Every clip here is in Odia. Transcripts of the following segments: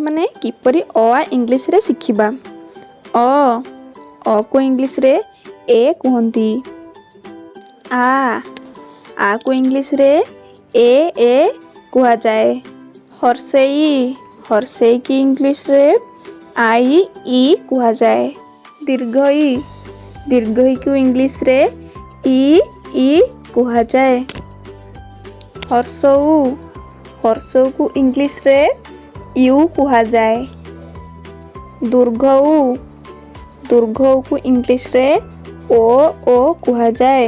ମାନେ କିପରି ଆ ଇଂଲିଶ ରେ ଶିଖିବା। ଅ କୁ ଇଂଲିଶ ରେ ଏ କୁହନ୍ତି। ଆ କୁ ଇଂଲିଶ ରେ ଏ କୁହାଯାଏ। ହର୍ଷେଇ କି ଇଂଲିଶ ରେ ଇ କୁହାଯାଏ। ଦୀର୍ଘଇ କୁ ଇଂଲିଶ ରେ ଇ କୁହାଯାଏ। ହର୍ଷଉ କୁ ଇଂଲିଶ ରେ ୟୁ କୁହାଯାଏ। ଦୀର୍ଘଉ କୁ ଇଂଲିଶ ରେ ଓ କୁହାଯାଏ।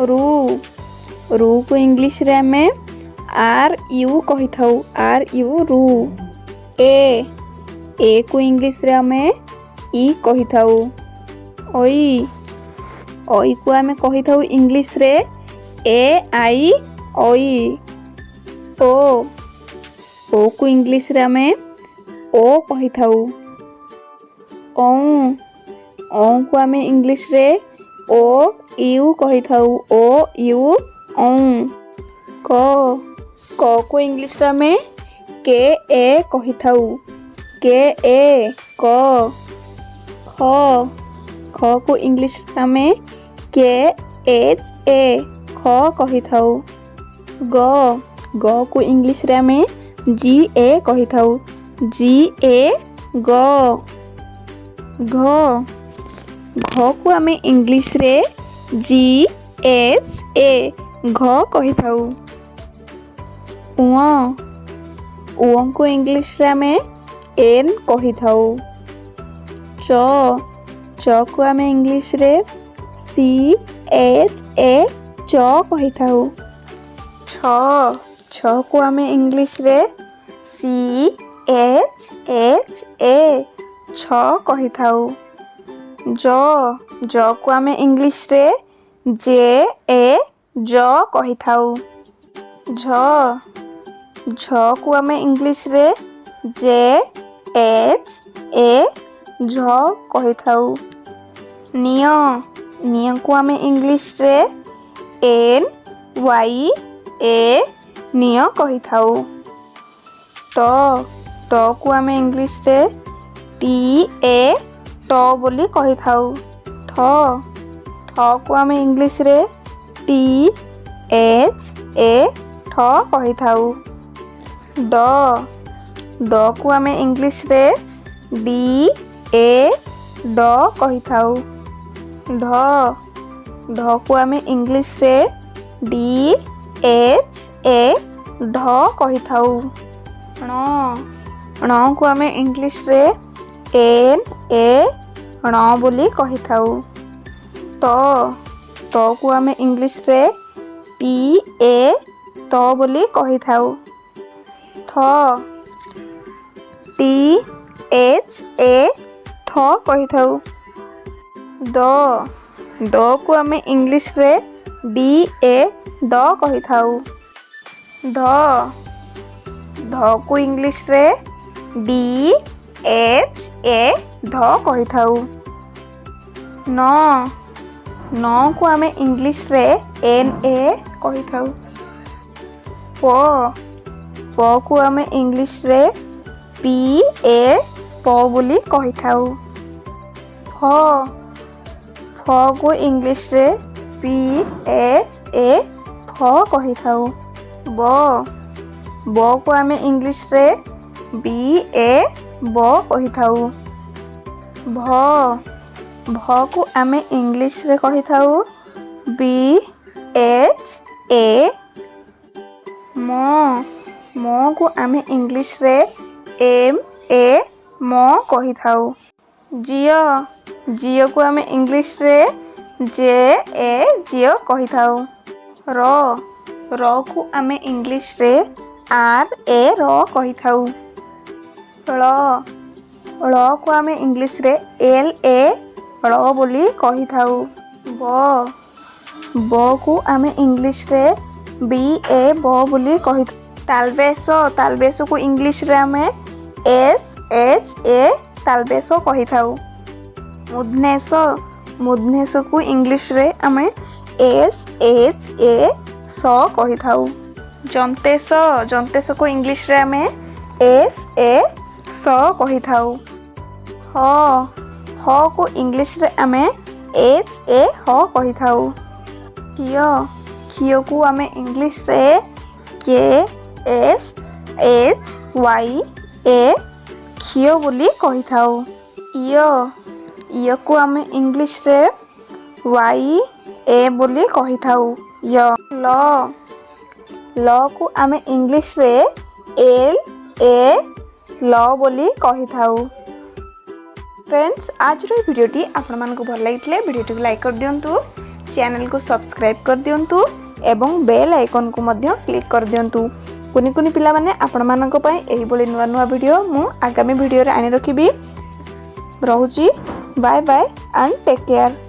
ରୁ କୁ ଇଂଲିଶ ରେ ଆମେ ru କହିଥାଉ। ରୁ। ଏ କୁ ଇଂଲିଶ ରେ ଆମେ ଇ କହିଥାଉ। ଅଇ କୁ ଆମେ କହିଥାଉ ଇଂଲିଶ ରେ ଅଇ। ଓ କୁ ଇଂଲିଶ ରେ ଆମେ ଓ କହିଥାଉ। ଅଁ କୁ ଆମେ ଇଂଲିଶ ରେ ଓ ୟୁ କହିଥାଉ। ଅଁ। କ କୁ ଇଂଲିଶ ରେ ଆମେ ଏ କହିଥାଉ। କ। ଖ କୁ ଇଂଲିଶ ରେ ଆମେ ଏ ଖ କହିଥାଉ। ଗ କୁ ଇଂଲିଶ ରେ ଆମେ ଏ କହିଥାଉ। ଗ। ଘ କୁ ଆମେ ଇଂଲିଶ ରେ ଏ ଘ କହିଥାଉ। ଉଅ କୁ ଇଂଲିଶ ରେ ଆମେ ଏନ୍ କହିଥାଉ। ଚ କୁ ଆମେ ଇଂଲିଶ ରେ ଚ କହିଥାଉ। ଛ କୁ ଆମେ ଇଂଲିଶ ରେ ଛ କହିଥାଉ। ଜ କୁ ଆମେ ଇଂଲିଶ ରେ ଜ କହିଥାଉ। ଝ କୁ ଆମେ ଇଂଲିଶ ରେ ଝ କହିଥାଉ। ନିଅ କୁ ଆମେ ଇଂଲିଶ ରେ ନିଅ କହିଥାଉ। ଟ କୁ ଆମେ ଇଂଲିଶ ରେ ଟ ବୋଲି କହିଥାଉ। ଠ କୁ ଆମେ ଇଂଲିଶ ରେ ଠ କହିଥାଉ। ଡ କୁ ଆମେ ଇଂଲିଶ ରେ ଡ କହିଥାଉ। ଢ କୁ ଆମେ ଇଂଲିଶ ରେ ଢ କହିଥାଉ। ଣ କୁ ଆମେ ଇଂଲିଶ ରେ ଣ ବୋଲି କହିଥାଉ। ତ କୁ ଆମେ ଇଂଲିଶ ରେ ତ ବୋଲି କହିଥାଉ। ଥ କହିଥାଉ। ଦ କୁ ଆମେ ଇଂଲିଶ ରେ ଦ କହିଥାଉ। ଧ କୁ ଇଂଲିଶ ରେ ଧ କହିଥାଉ। ନ କୁ ଆମେ ଇଂଲିଶ ରେ କହିଥାଉ। ପ କୁ ଆମେ ଇଂଲିଶ ରେ ପ ବୋଲି କହିଥାଉ। ଫ କୁ ଇଂଲିଶ ରେ ଫ କହିଥାଉ। ବ କୁ ଆମେ ଇଂଲିଶ ରେ ବ କହିଥାଉ। ଭ କୁ ଆମେ ଇଂଲିଶ ରେ କହିଥାଉ ମ କୁ ଆମେ ଇଂଲିଶ ରେ ମ କହିଥାଉ। ଝିଅ କୁ ଆମେ ଇଂଲିଶ ରେ ଝିଅ କହିଥାଉ। ର କୁ ଆମେ ଇଂଲିଶ ରେ ର କହିଥାଉ। ଳ କୁ ଆମେ ଇଂଲିଶ ରେ ଳ ବୋଲି କହିଥାଉ। ବ କୁ ଆମେ ଇଂଲିଶ ରେ ବ ବୋଲି କହିଥାଉ। ତାଲବେଶ କୁ ଇଂଲିଶ ରେ ଆମେ ତାଲବେଶ କହିଥାଉ। ମୂର୍ଧନ୍ୟ କୁ ଇଂଲିଶ ରେ ଆମେ ସ କହିଥାଉ। ଜନ୍ତେଶ କୁ ଇଂଲିଶ ରେ ଆମେ ସ कही थाउ। ह ह को इंग्लिश रे आमे एच ए ह कही थाउ। खियो खियो को आमे इंग्लिश रे के एस एच वाई ए खियो बोली कही थाउ। इयो इयो को आमे इंग्लिश रे वाई ए बोली कही थाउ। य ल को आमे इंग्लिश रे एल ए ल बोली कही थाउ। फ्रेंड्स आज वीडियोटी आपण मानक भल लगी वीडियोटी को लाइक कर दियंतु, चैनल को सब्सक्राइब कर दियंतु एवं बेल आइकन को मध्य क्लिक कर दियंतु। कुनी कुनी पिला माने आपण मानक पई एही बोली नुवा नुवा वीडियो मु आगामी वीडियो रे आनी रखिबी। रहुची bye bye and take care.